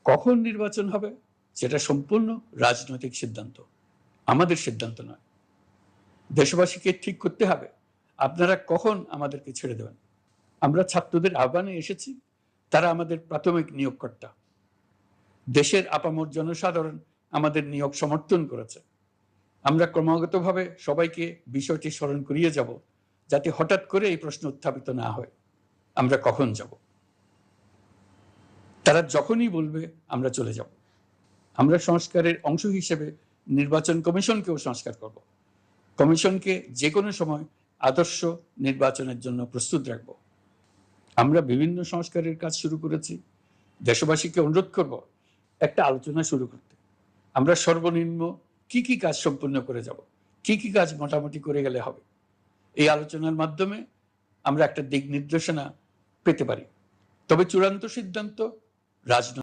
কখন নির্বাচন হবে সেটা সম্পূর্ণ রাজনৈতিক সিদ্ধান্ত, আমাদের সিদ্ধান্ত নয়। দেশবাসীকে ঠিক করতে হবে আপনারা কখন আমাদেরকে ছেড়ে দেবেন। আমরা ছাত্রদের আহ্বানে এসেছি, তারা আমাদের প্রাথমিক নিয়োগকর্তা। দেশের আপামর জনসাধারণ আমাদের নিয়োগ সমর্থন করেছে। আমরা ক্রমাগতভাবে সবাইকে বিষয়টি স্মরণ করিয়ে যাব, যাতে হঠাৎ করে এই প্রশ্ন উত্থাপিত না হয় আমরা কখন যাব। তারা যখনই বলবে আমরা চলে যাব। আমরা সংস্কারের অংশ হিসেবে নির্বাচন কমিশনকেও সংস্কার করব। কমিশনকে যে কোনো সময় আদর্শ নির্বাচনের জন্য প্রস্তুত রাখব। আমরা বিভিন্ন সংস্কারের কাজ শুরু করেছি। দেশবাসীকে অনুরোধ করব একটা আলোচনা শুরু করতে। আমরা সর্বনিম্ন কি কি কাজ সম্পূর্ণ করে যাব, কি কি কাজ মোটামুটি করে গেলে হবে। এই আলোচনার মাধ্যমে আমরা একটা দিক নির্দেশনা পেতে পারি। তবে চূড়ান্ত সিদ্ধান্ত রাজনৈতিক।